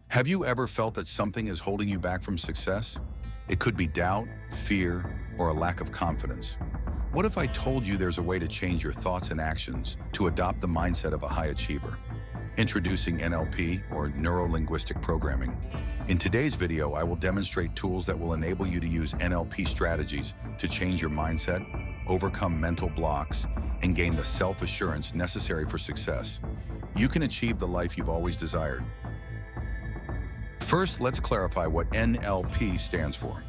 Have you ever felt that something is holding you back from success? It could be doubt, fear, or a lack of confidence. What if I told you there's a way to change your thoughts and actions to adopt the mindset of a high achiever? Introducing NLP, or Neuro-Linguistic Programming. In today's video, I will demonstrate tools that will enable you to use NLP strategies to change your mindset, overcome mental blocks, and gain the self-assurance necessary for success. You can achieve the life you've always desired. First, let's clarify what NLP stands for.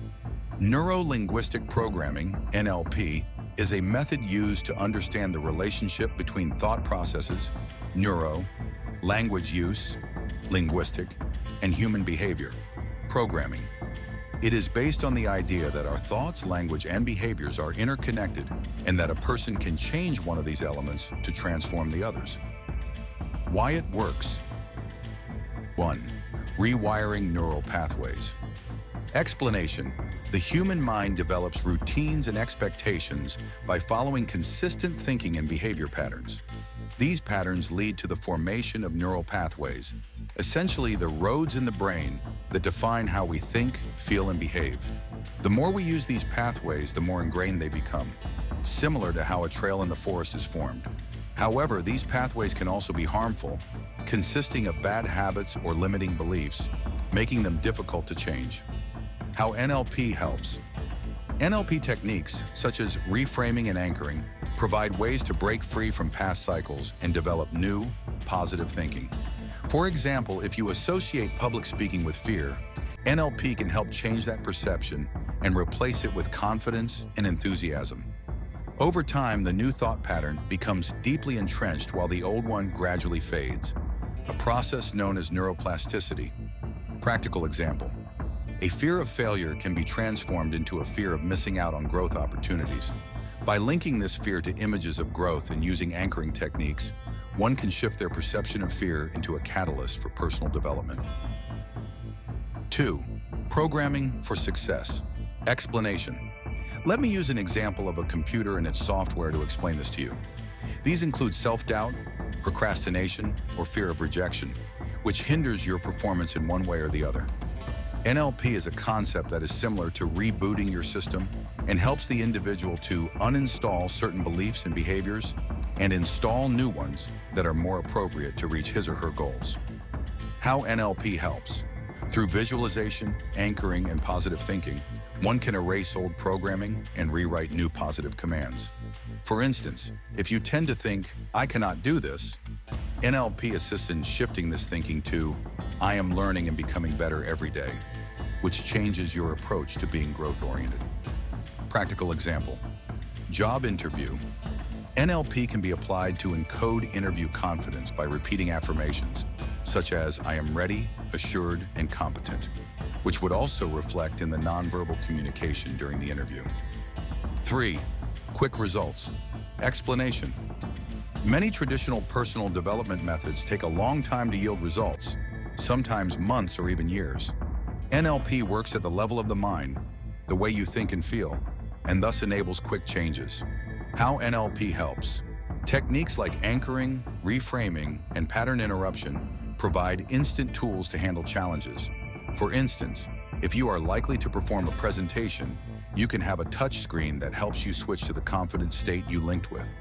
Neuro-Linguistic Programming, NLP, is a method used to understand the relationship between thought processes, neuro, language use, linguistic, and human behavior, programming. It is based on the idea that our thoughts, language, and behaviors are interconnected and that a person can change one of these elements to transform the others. Why it works. 1. Rewiring neural pathways. Explanation. The human mind develops routines and expectations by following consistent thinking and behavior patterns. These patterns lead to the formation of neural pathways, essentially the roads in the brain that define how we think, feel, and behave. The more we use these pathways, the more ingrained they become, similar to how a trail in the forest is formed. However, these pathways can also be harmful, consisting of bad habits or limiting beliefs, making them difficult to change. How NLP helps. NLP techniques, such as reframing and anchoring, provide ways to break free from past cycles and develop new, positive thinking. For example, if you associate public speaking with fear, NLP can help change that perception and replace it with confidence and enthusiasm. Over time, the new thought pattern becomes deeply entrenched while the old one gradually fades, a process known as neuroplasticity. Practical example. A fear of failure can be transformed into a fear of missing out on growth opportunities. By linking this fear to images of growth and using anchoring techniques, one can shift their perception of fear into a catalyst for personal development. 2. Programming for success. Explanation. Let me use an example of a computer and its software to explain this to you. These include self-doubt, procrastination, or fear of rejection, which hinders your performance in one way or the other. NLP is a concept that is similar to rebooting your system and helps the individual to uninstall certain beliefs and behaviors and install new ones that are more appropriate to reach his or her goals. How NLP helps. Through visualization, anchoring, and positive thinking, one can erase old programming and rewrite new positive commands. For instance, if you tend to think, "I cannot do this," NLP assists in shifting this thinking to, "I am learning and becoming better every day," which changes your approach to being growth-oriented. Practical example. Job interview. NLP can be applied to encode interview confidence by repeating affirmations, such as, "I am ready, assured, and competent," which would also reflect in the nonverbal communication during the interview. 3. Quick results. Explanation. Many traditional personal development methods take a long time to yield results, sometimes months or even years. NLP works at the level of the mind, the way you think and feel, and thus enables quick changes. How NLP helps. Techniques like anchoring, reframing, and pattern interruption provide instant tools to handle challenges. For instance, if you are likely to perform a presentation, you can have a touch screen that helps you switch to the confident state you linked with.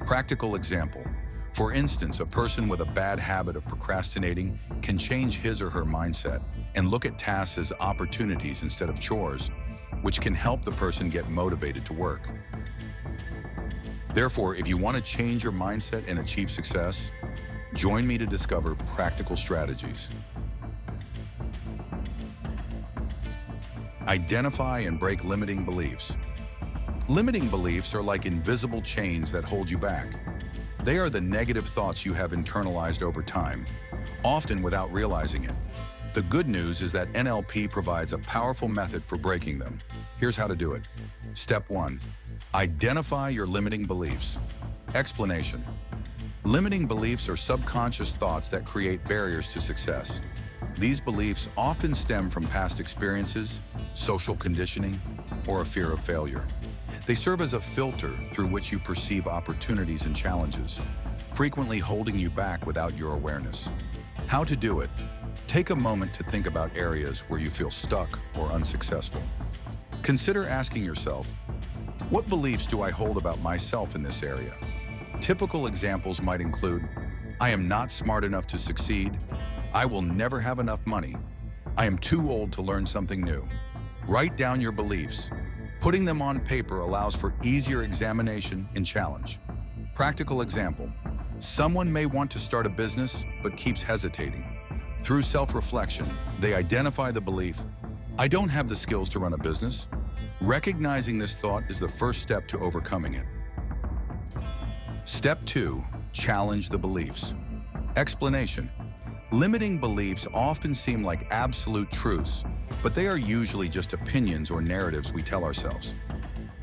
Practical example. For instance, a person with a bad habit of procrastinating can change his or her mindset and look at tasks as opportunities instead of chores, which can help the person get motivated to work. Therefore, if you want to change your mindset and achieve success, join me to discover practical strategies. Identify and break limiting beliefs. Limiting beliefs are like invisible chains that hold you back. They are the negative thoughts you have internalized over time, often without realizing it. The good news is that NLP provides a powerful method for breaking them. Here's how to do it. Step 1. Identify your limiting beliefs. Explanation. Limiting beliefs are subconscious thoughts that create barriers to success. These beliefs often stem from past experiences, social conditioning, or a fear of failure. They serve as a filter through which you perceive opportunities and challenges, frequently holding you back without your awareness. How to do it. Take a moment to think about areas where you feel stuck or unsuccessful. Consider asking yourself, what beliefs do I hold about myself in this area? Typical examples might include, I am not smart enough to succeed. I will never have enough money. I am too old to learn something new. Write down your beliefs. Putting them on paper allows for easier examination and challenge. Practical example, someone may want to start a business but keeps hesitating. Through self-reflection, they identify the belief, I don't have the skills to run a business. Recognizing this thought is the first step to overcoming it. Step 2, challenge the beliefs. Explanation. Limiting beliefs often seem like absolute truths, but they are usually just opinions or narratives we tell ourselves.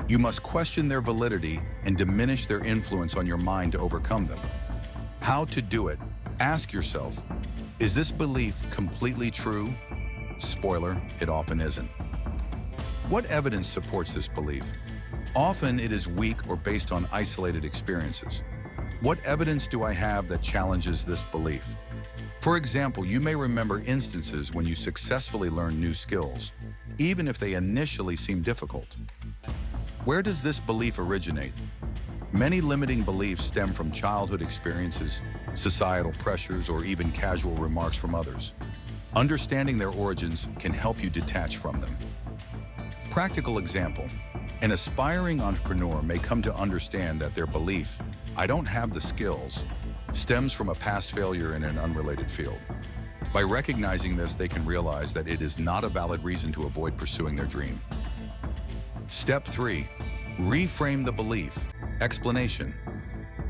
You must question their validity and diminish their influence on your mind to overcome them. How to do it? Ask yourself, is this belief completely true? Spoiler, it often isn't. What evidence supports this belief? Often it is weak or based on isolated experiences. What evidence do I have that challenges this belief? For example, you may remember instances when you successfully learned new skills, even if they initially seem difficult. Where does this belief originate? Many limiting beliefs stem from childhood experiences, societal pressures, or even casual remarks from others. Understanding their origins can help you detach from them. Practical example, an aspiring entrepreneur may come to understand that their belief, I don't have the skills, stems from a past failure in an unrelated field. By recognizing this, they can realize that it is not a valid reason to avoid pursuing their dream. Step 3, reframe the belief. Explanation.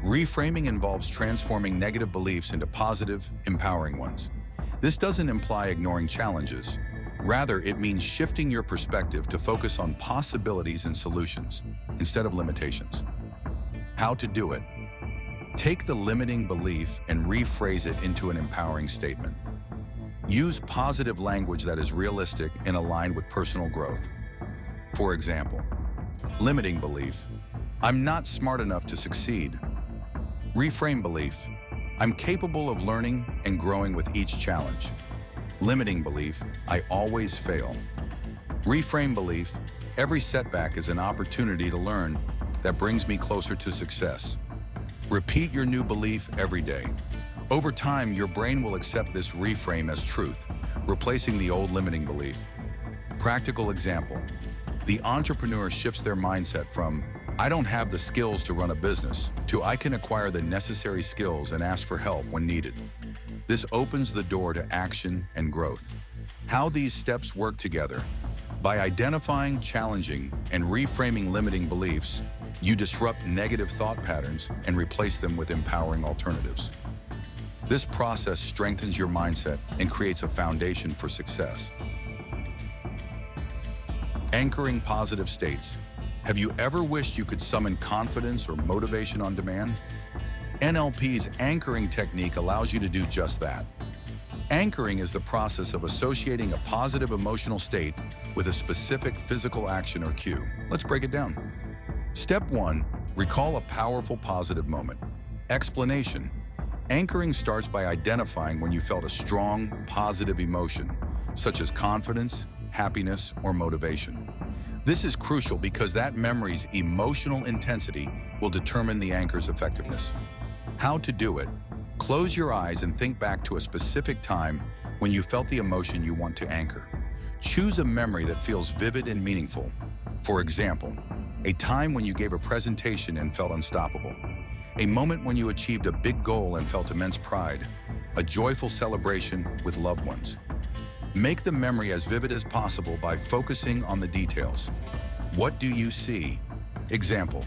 Reframing involves transforming negative beliefs into positive, empowering ones. This doesn't imply ignoring challenges. Rather, it means shifting your perspective to focus on possibilities and solutions instead of limitations. How to do it? Take the limiting belief and rephrase it into an empowering statement. Use positive language that is realistic and aligned with personal growth. For example, limiting belief, I'm not smart enough to succeed. Reframe belief, I'm capable of learning and growing with each challenge. Limiting belief, I always fail. Reframe belief, every setback is an opportunity to learn that brings me closer to success. Repeat your new belief every day. Over time, your brain will accept this reframe as truth, replacing the old limiting belief. Practical example, the entrepreneur shifts their mindset from, I don't have the skills to run a business, to I can acquire the necessary skills and ask for help when needed. This opens the door to action and growth. How these steps work together. By identifying, challenging, and reframing limiting beliefs, you disrupt negative thought patterns and replace them with empowering alternatives. This process strengthens your mindset and creates a foundation for success. Anchoring positive states. Have you ever wished you could summon confidence or motivation on demand? NLP's anchoring technique allows you to do just that. Anchoring is the process of associating a positive emotional state with a specific physical action or cue. Let's break it down. Step 1, recall a powerful positive moment. Explanation. Anchoring starts by identifying when you felt a strong, positive emotion, such as confidence, happiness, or motivation. This is crucial because that memory's emotional intensity will determine the anchor's effectiveness. How to do it? Close your eyes and think back to a specific time when you felt the emotion you want to anchor. Choose a memory that feels vivid and meaningful. For example, a time when you gave a presentation and felt unstoppable. A moment when you achieved a big goal and felt immense pride. A joyful celebration with loved ones. Make the memory as vivid as possible by focusing on the details. What do you see? Example,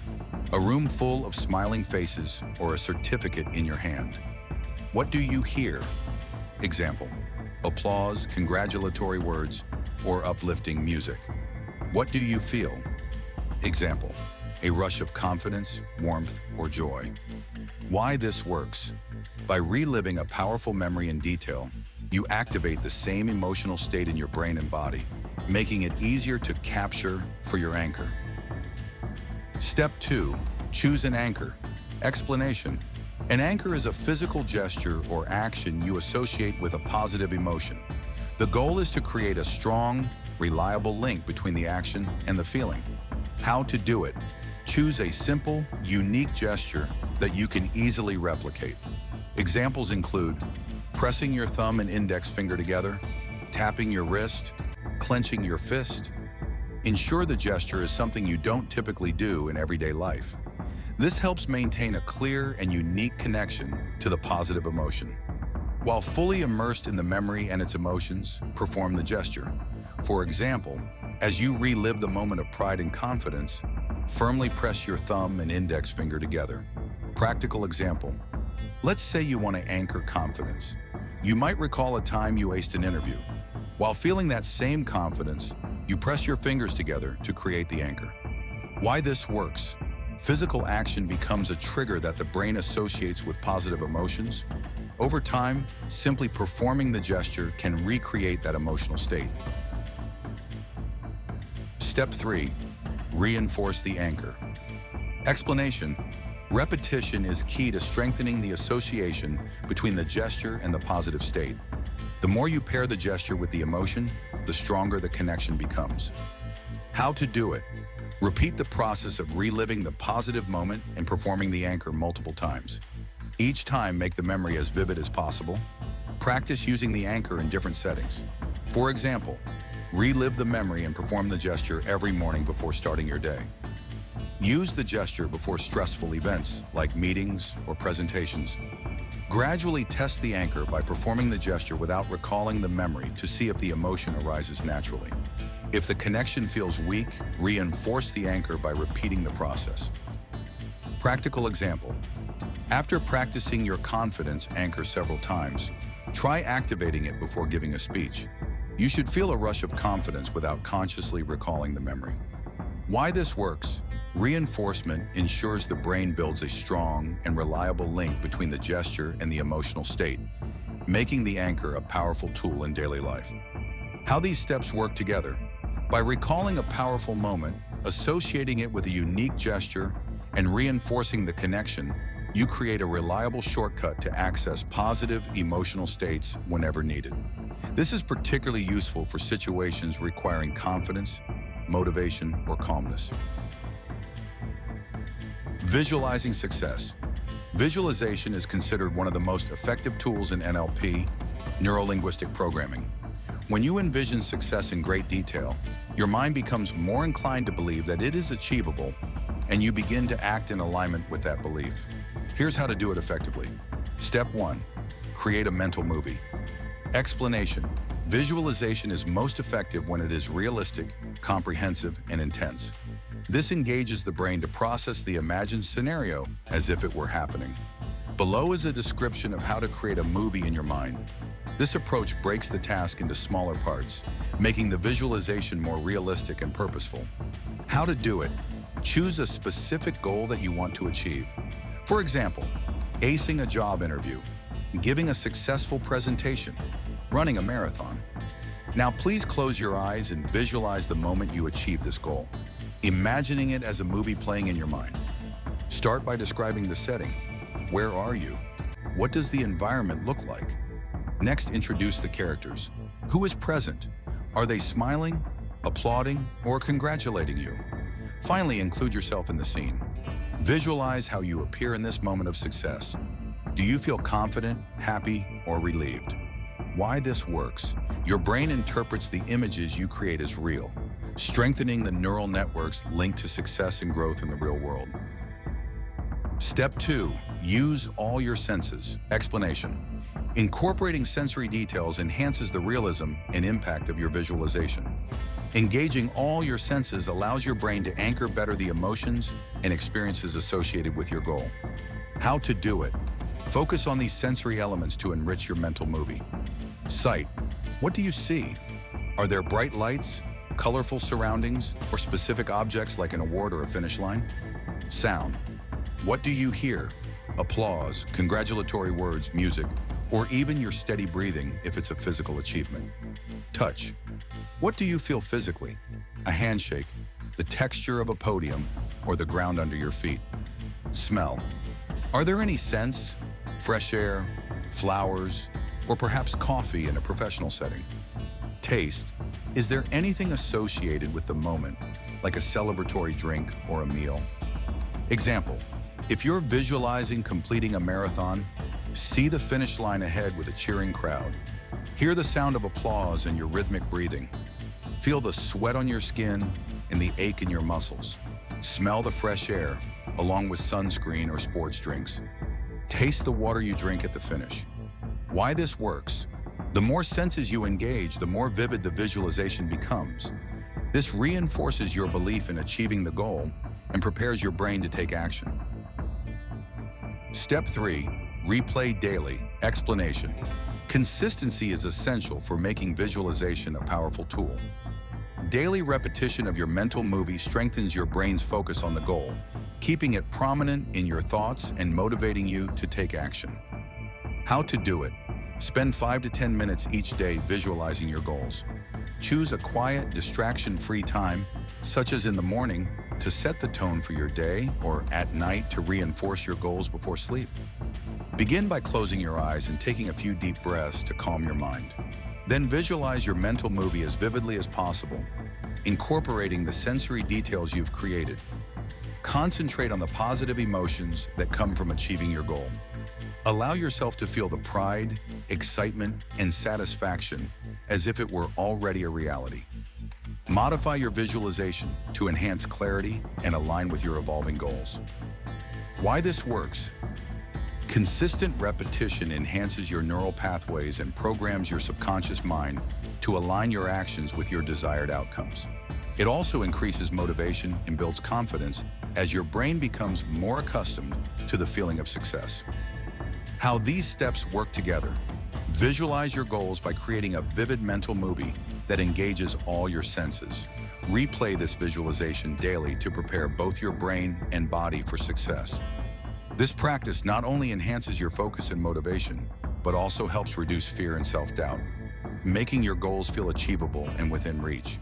a room full of smiling faces or a certificate in your hand. What do you hear? Example, applause, congratulatory words, or uplifting music. What do you feel? Example, a rush of confidence, warmth, or joy. Why this works? By reliving a powerful memory in detail, you activate the same emotional state in your brain and body, making it easier to capture for your anchor. Step 2, choose an anchor. Explanation. An anchor is a physical gesture or action you associate with a positive emotion. The goal is to create a strong, reliable link between the action and the feeling. How to do it? Choose a simple, unique gesture that you can easily replicate. Examples include pressing your thumb and index finger together, tapping your wrist, clenching your fist. Ensure the gesture is something you don't typically do in everyday life. This helps maintain a clear and unique connection to the positive emotion. While fully immersed in the memory and its emotions, perform the gesture. For example, as you relive the moment of pride and confidence, firmly press your thumb and index finger together. Practical example. Let's say you want to anchor confidence. You might recall a time you aced an interview. While feeling that same confidence, you press your fingers together to create the anchor. Why this works? Physical action becomes a trigger that the brain associates with positive emotions. Over time, simply performing the gesture can recreate that emotional state. Step 3. Reinforce the anchor. Explanation. Repetition is key to strengthening the association between the gesture and the positive state. The more you pair the gesture with the emotion, the stronger the connection becomes. How to do it? Repeat the process of reliving the positive moment and performing the anchor multiple times. Each time, make the memory as vivid as possible. Practice using the anchor in different settings. For example, relive the memory and perform the gesture every morning before starting your day. Use the gesture before stressful events like meetings or presentations. Gradually test the anchor by performing the gesture without recalling the memory to see if the emotion arises naturally. If the connection feels weak, reinforce the anchor by repeating the process. Practical example. After practicing your confidence anchor several times, try activating it before giving a speech. You should feel a rush of confidence without consciously recalling the memory. Why this works? Reinforcement ensures the brain builds a strong and reliable link between the gesture and the emotional state, making the anchor a powerful tool in daily life. How these steps work together? By recalling a powerful moment, associating it with a unique gesture, and reinforcing the connection, you create a reliable shortcut to access positive emotional states whenever needed. This is particularly useful for situations requiring confidence, motivation, or calmness. Visualizing success. Visualization is considered one of the most effective tools in NLP, Neuro-Linguistic Programming. When you envision success in great detail, your mind becomes more inclined to believe that it is achievable, and you begin to act in alignment with that belief. Here's how to do it effectively. Step 1. Create a mental movie. Explanation. Visualization is most effective when it is realistic, comprehensive, and intense. This engages the brain to process the imagined scenario as if it were happening. Below is a description of how to create a movie in your mind. This approach breaks the task into smaller parts, making the visualization more realistic and purposeful. How to do it? Choose a specific goal that you want to achieve. For example, acing a job interview, giving a successful presentation, running a marathon. Now please close your eyes and visualize the moment you achieve this goal, imagining it as a movie playing in your mind. Start by describing the setting. Where are you? What does the environment look like? Next, introduce the characters. Who is present? Are they smiling, applauding, or congratulating you? Finally, include yourself in the scene. Visualize how you appear in this moment of success. Do you feel confident, happy, or relieved? Why this works? Your brain interprets the images you create as real, strengthening the neural networks linked to success and growth in the real world. Step 2. Use all your senses. Explanation. Incorporating sensory details enhances the realism and impact of your visualization. Engaging all your senses allows your brain to anchor better the emotions and experiences associated with your goal. How to do it? Focus on these sensory elements to enrich your mental movie. Sight. What do you see? Are there bright lights, colorful surroundings, or specific objects like an award or a finish line? Sound. What do you hear? Applause, congratulatory words, music, or even your steady breathing if it's a physical achievement. Touch. What do you feel physically? A handshake, the texture of a podium, or the ground under your feet? Smell. Are there any scents, fresh air, flowers, or perhaps coffee in a professional setting? Taste. Is there anything associated with the moment, like a celebratory drink or a meal? Example, if you're visualizing completing a marathon, see the finish line ahead with a cheering crowd. Hear the sound of applause and your rhythmic breathing. Feel the sweat on your skin and the ache in your muscles. Smell the fresh air, along with sunscreen or sports drinks. Taste the water you drink at the finish. Why this works? The more senses you engage, the more vivid the visualization becomes. This reinforces your belief in achieving the goal and prepares your brain to take action. Step 3, replay daily. Explanation. Consistency is essential for making visualization a powerful tool. Daily repetition of your mental movie strengthens your brain's focus on the goal, keeping it prominent in your thoughts and motivating you to take action. How to do it? Spend 5 to 10 minutes each day visualizing your goals. Choose a quiet, distraction-free time, such as in the morning, to set the tone for your day, or at night to reinforce your goals before sleep. Begin by closing your eyes and taking a few deep breaths to calm your mind. Then visualize your mental movie as vividly as possible, incorporating the sensory details you've created. Concentrate on the positive emotions that come from achieving your goal. Allow yourself to feel the pride, excitement, and satisfaction as if it were already a reality. Modify your visualization to enhance clarity and align with your evolving goals. Why this works? Consistent repetition enhances your neural pathways and programs your subconscious mind to align your actions with your desired outcomes. It also increases motivation and builds confidence as your brain becomes more accustomed to the feeling of success. How these steps work together. Visualize your goals by creating a vivid mental movie that engages all your senses. Replay this visualization daily to prepare both your brain and body for success. This practice not only enhances your focus and motivation, but also helps reduce fear and self-doubt, making your goals feel achievable and within reach.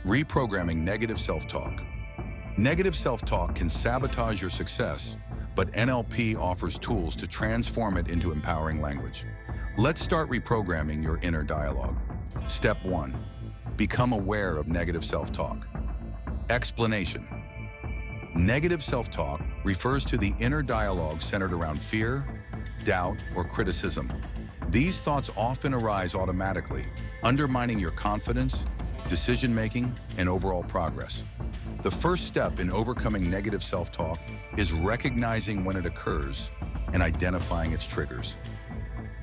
Reprogramming negative self-talk. Negative self-talk can sabotage your success, but NLP offers tools to transform it into empowering language. Let's start reprogramming your inner dialogue. Step 1. Become aware of negative self-talk. Explanation. Negative self-talk refers to the inner dialogue centered around fear, doubt, or criticism. These thoughts often arise automatically, undermining your confidence, decision-making, and overall progress. The first step in overcoming negative self-talk is recognizing when it occurs and identifying its triggers.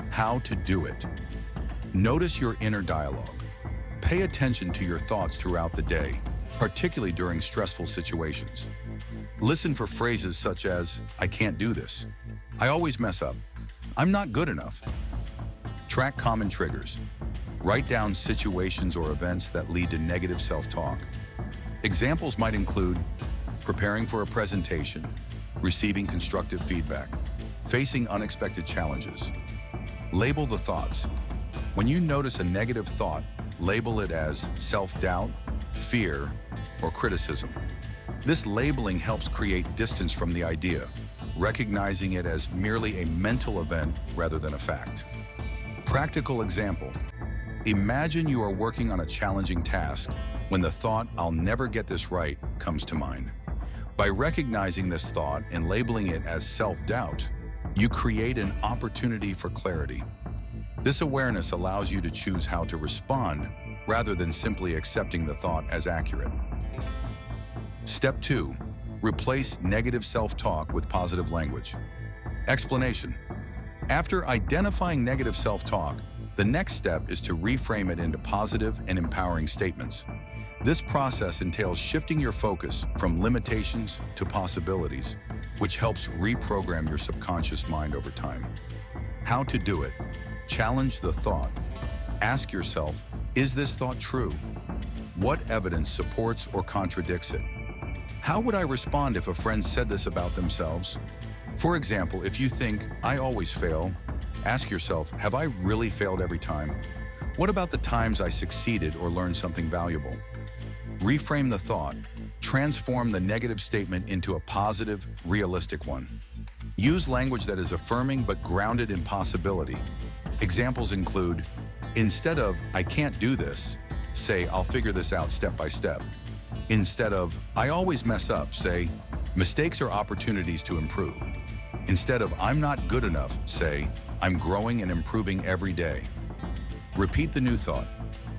How to do it. Notice your inner dialogue. Pay attention to your thoughts throughout the day, particularly during stressful situations. Listen for phrases such as, "I can't do this," "I always mess up," "I'm not good enough." Track common triggers. Write down situations or events that lead to negative self-talk. Examples might include preparing for a presentation, receiving constructive feedback, facing unexpected challenges. Label the thoughts. When you notice a negative thought, label it as self-doubt, fear, or criticism. This labeling helps create distance from the idea, recognizing it as merely a mental event rather than a fact. Practical example. Imagine you are working on a challenging task when the thought, "I'll never get this right," comes to mind. By recognizing this thought and labeling it as self-doubt, you create an opportunity for clarity. This awareness allows you to choose how to respond rather than simply accepting the thought as accurate. Step 2. Replace negative self-talk with positive language. Explanation. After identifying negative self-talk, the next step is to reframe it into positive and empowering statements. This process entails shifting your focus from limitations to possibilities, which helps reprogram your subconscious mind over time. How to do it. Challenge the thought. Ask yourself, is this thought true? What evidence supports or contradicts it? How would I respond if a friend said this about themselves? For example, if you think, "I always fail," ask yourself, have I really failed every time? What about the times I succeeded or learned something valuable? Reframe the thought. Transform the negative statement into a positive, realistic one. Use language that is affirming but grounded in possibility. Examples include, instead of, "I can't do this," say, "I'll figure this out step by step." Instead of, "I always mess up," say, "Mistakes are opportunities to improve." Instead of, "I'm not good enough," say, "I'm growing and improving every day." Repeat the new thought.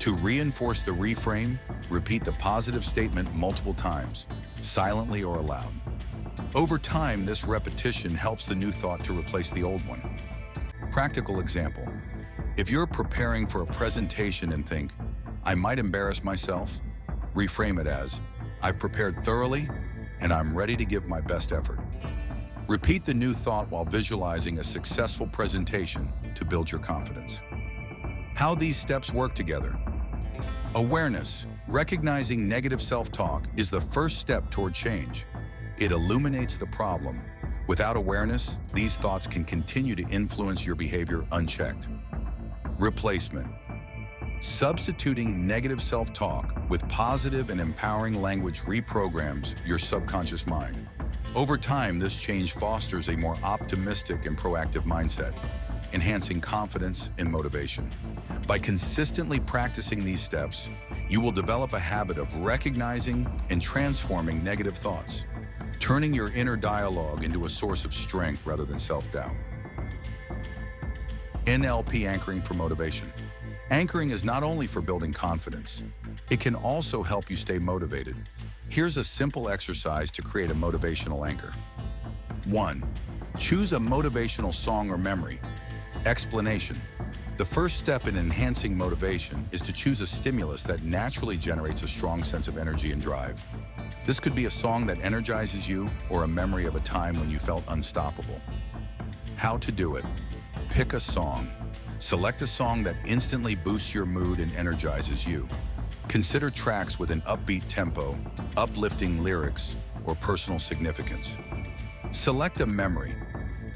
To reinforce the reframe, repeat the positive statement multiple times, silently or aloud. Over time, this repetition helps the new thought to replace the old one. Practical example. If you're preparing for a presentation and think, "I might embarrass myself," reframe it as, "I've prepared thoroughly and I'm ready to give my best effort." Repeat the new thought while visualizing a successful presentation to build your confidence. How these steps work together. Awareness, recognizing negative self-talk, is the first step toward change. It illuminates the problem. Without awareness, these thoughts can continue to influence your behavior unchecked. Replacement. Substituting negative self-talk with positive and empowering language reprograms your subconscious mind. Over time, this change fosters a more optimistic and proactive mindset, enhancing confidence and motivation. By consistently practicing these steps, you will develop a habit of recognizing and transforming negative thoughts, turning your inner dialogue into a source of strength rather than self-doubt. NLP anchoring for motivation. Anchoring is not only for building confidence, it can also help you stay motivated. Here's a simple exercise to create a motivational anchor. 1. Choose a motivational song or memory. Explanation. The first step in enhancing motivation is to choose a stimulus that naturally generates a strong sense of energy and drive. This could be a song that energizes you or a memory of a time when you felt unstoppable. How to do it. Pick a song. Select a song that instantly boosts your mood and energizes you. Consider tracks with an upbeat tempo, uplifting lyrics, or personal significance. Select a memory.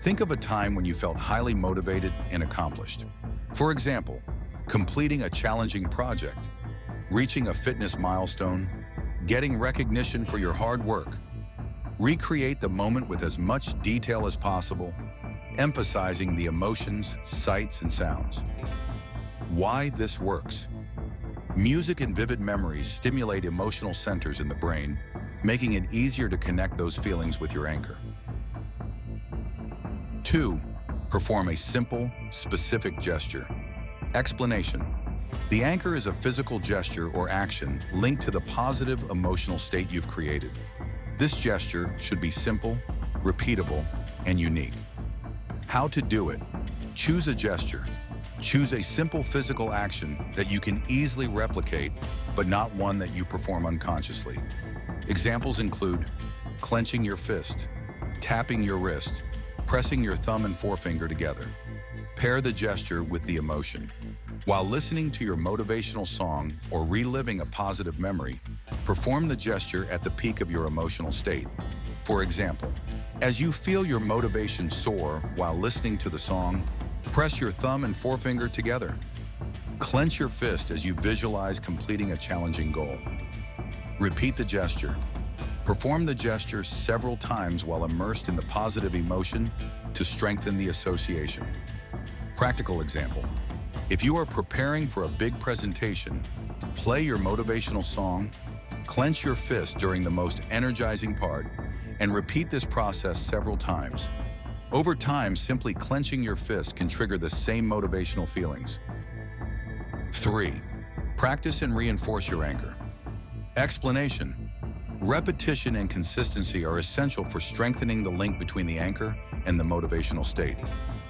Think of a time when you felt highly motivated and accomplished. For example, completing a challenging project, reaching a fitness milestone, getting recognition for your hard work. Recreate the moment with as much detail as possible, emphasizing the emotions, sights, and sounds. Why this works. Music and vivid memories stimulate emotional centers in the brain, making it easier to connect those feelings with your anchor. 2. Perform a simple, specific gesture. Explanation. The anchor is a physical gesture or action linked to the positive emotional state you've created. This gesture should be simple, repeatable, and unique. How to do it. Choose a gesture. Choose a simple physical action that you can easily replicate, but not one that you perform unconsciously. Examples include clenching your fist, tapping your wrist, pressing your thumb and forefinger together. Pair the gesture with the emotion. While listening to your motivational song or reliving a positive memory, perform the gesture at the peak of your emotional state. For example, as you feel your motivation soar while listening to the song, press your thumb and forefinger together. Clench your fist as you visualize completing a challenging goal. Repeat the gesture. Perform the gesture several times while immersed in the positive emotion to strengthen the association. Practical example. If you are preparing for a big presentation, play your motivational song, clench your fist during the most energizing part, and repeat this process several times. Over time, simply clenching your fist can trigger the same motivational feelings. 3. Practice and reinforce your anchor. Explanation. Repetition and consistency are essential for strengthening the link between the anchor and the motivational state.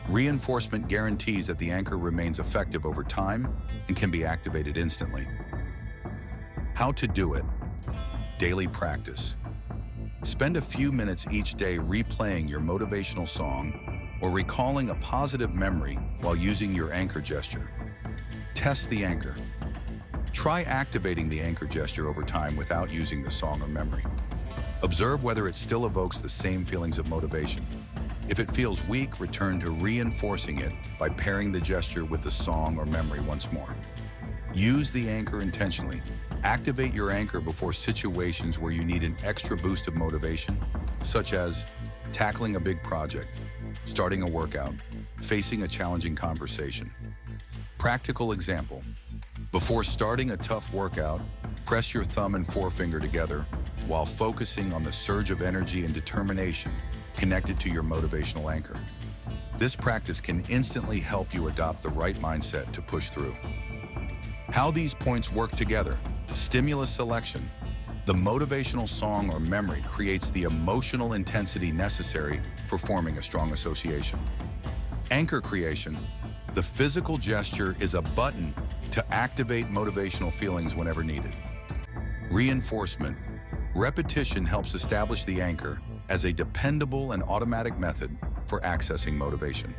Reinforcement guarantees that the anchor remains effective over time and can be activated instantly. How to do it. Daily practice. Spend a few minutes each day replaying your motivational song or recalling a positive memory while using your anchor gesture. Test the anchor. Try activating the anchor gesture over time without using the song or memory. Observe whether it still evokes the same feelings of motivation. If it feels weak, return to reinforcing it by pairing the gesture with the song or memory once more. Use the anchor intentionally. Activate your anchor before situations where you need an extra boost of motivation, such as tackling a big project, starting a workout, facing a challenging conversation. Practical example. Before starting a tough workout, press your thumb and forefinger together while focusing on the surge of energy and determination connected to your motivational anchor. This practice can instantly help you adopt the right mindset to push through. How these points work together. Stimulus selection. The motivational song or memory creates the emotional intensity necessary for forming a strong association. Anchor creation. The physical gesture is a button to activate motivational feelings whenever needed. Reinforcement. Repetition helps establish the anchor as a dependable and automatic method for accessing motivation.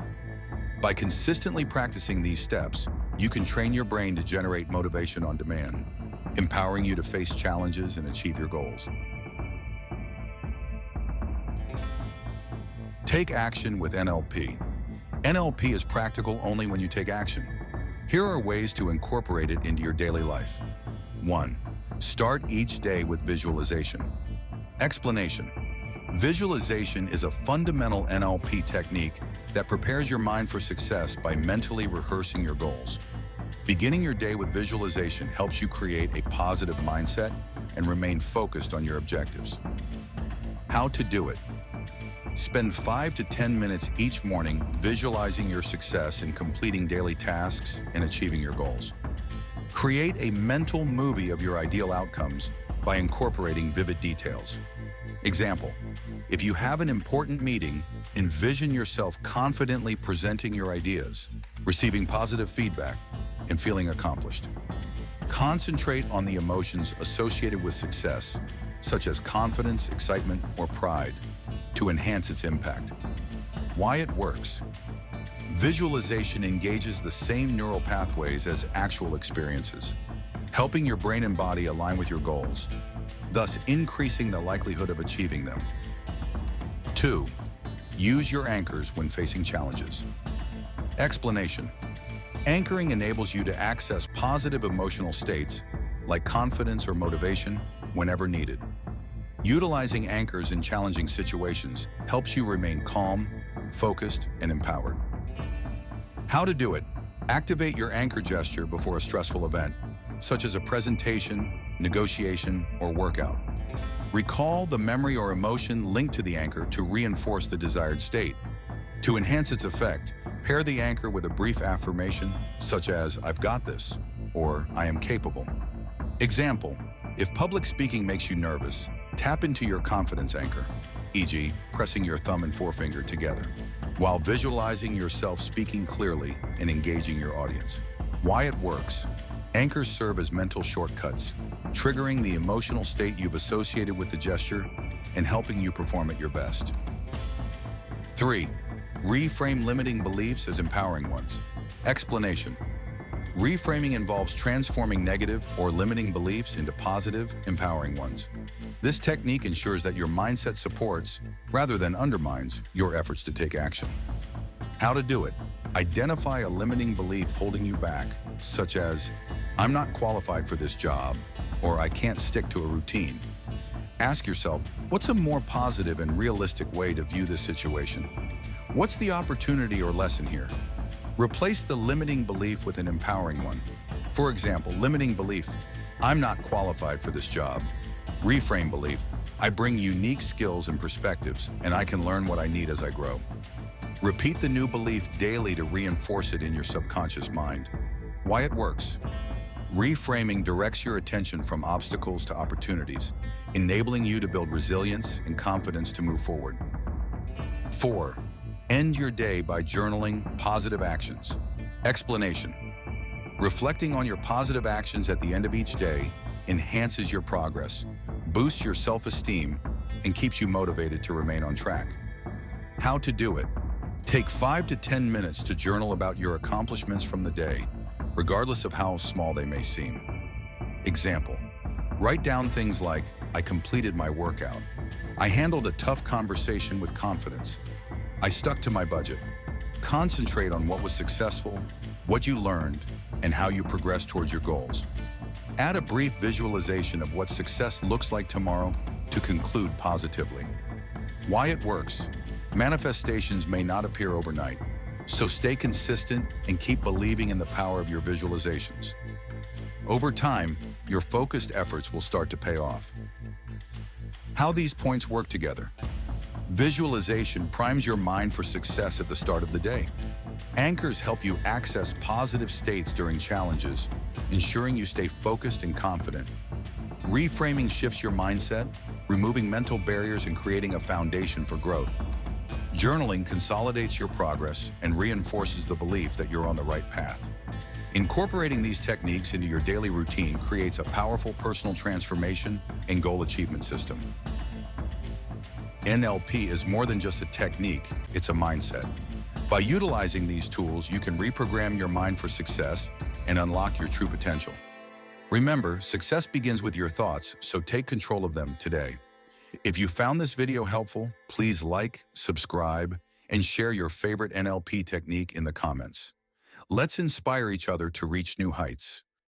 By consistently practicing these steps, you can train your brain to generate motivation on demand, empowering you to face challenges and achieve your goals. Take action with NLP. NLP is practical only when you take action. Here are ways to incorporate it into your daily life. 1. Start each day with visualization. Explanation. Visualization is a fundamental NLP technique that prepares your mind for success by mentally rehearsing your goals. Beginning your day with visualization helps you create a positive mindset and remain focused on your objectives. How to do it. Spend 5 to 10 minutes each morning visualizing your success in completing daily tasks and achieving your goals. Create a mental movie of your ideal outcomes by incorporating vivid details. Example, if you have an important meeting, envision yourself confidently presenting your ideas, receiving positive feedback, and feeling accomplished. Concentrate on the emotions associated with success, such as confidence, excitement, or pride, to enhance its impact. Why it works. Visualization engages the same neural pathways as actual experiences, helping your brain and body align with your goals, thus increasing the likelihood of achieving them. 2. Use your anchors when facing challenges. Explanation. Anchoring enables you to access positive emotional states, like confidence or motivation, whenever needed. Utilizing anchors in challenging situations helps you remain calm, focused, and empowered. How to do it. Activate your anchor gesture before a stressful event, such as a presentation, negotiation, or workout. Recall the memory or emotion linked to the anchor to reinforce the desired state. To enhance its effect, pair the anchor with a brief affirmation, such as, "I've got this," or "I am capable." Example, if public speaking makes you nervous, tap into your confidence anchor, e.g., pressing your thumb and forefinger together, while visualizing yourself speaking clearly and engaging your audience. Why it works. Anchors serve as mental shortcuts, triggering the emotional state you've associated with the gesture and helping you perform at your best. 3. Reframe limiting beliefs as empowering ones. Explanation. Reframing involves transforming negative or limiting beliefs into positive, empowering ones. This technique ensures that your mindset supports, rather than undermines, your efforts to take action. How to do it. Identify a limiting belief holding you back, such as, "I'm not qualified for this job," or "I can't stick to a routine." Ask yourself, what's a more positive and realistic way to view this situation? What's the opportunity or lesson here? Replace the limiting belief with an empowering one. For example, limiting belief, "I'm not qualified for this job." Reframe belief, "I bring unique skills and perspectives, and I can learn what I need as I grow." Repeat the new belief daily to reinforce it in your subconscious mind. Why it works. Reframing directs your attention from obstacles to opportunities, enabling you to build resilience and confidence to move forward. 4. End your day by journaling positive actions. Explanation. Reflecting on your positive actions at the end of each day enhances your progress, boosts your self-esteem, and keeps you motivated to remain on track. How to do it. Take 5 to 10 minutes to journal about your accomplishments from the day, regardless of how small they may seem. Example, write down things like, "I completed my workout," "I handled a tough conversation with confidence," "I stuck to my budget." Concentrate on what was successful, what you learned, and how you progress towards your goals. Add a brief visualization of what success looks like tomorrow to conclude positively. Why it works. Manifestations may not appear overnight, so stay consistent and keep believing in the power of your visualizations. Over time, your focused efforts will start to pay off. How these points work together. Visualization primes your mind for success at the start of the day. Anchors help you access positive states during challenges, ensuring you stay focused and confident. Reframing shifts your mindset, removing mental barriers and creating a foundation for growth. Journaling consolidates your progress and reinforces the belief that you're on the right path. Incorporating these techniques into your daily routine creates a powerful personal transformation and goal achievement system. NLP is more than just a technique, it's a mindset. By utilizing these tools, you can reprogram your mind for success and unlock your true potential. Remember, success begins with your thoughts, so take control of them today. If you found this video helpful, please like, subscribe, and share your favorite NLP technique in the comments. Let's inspire each other to reach new heights.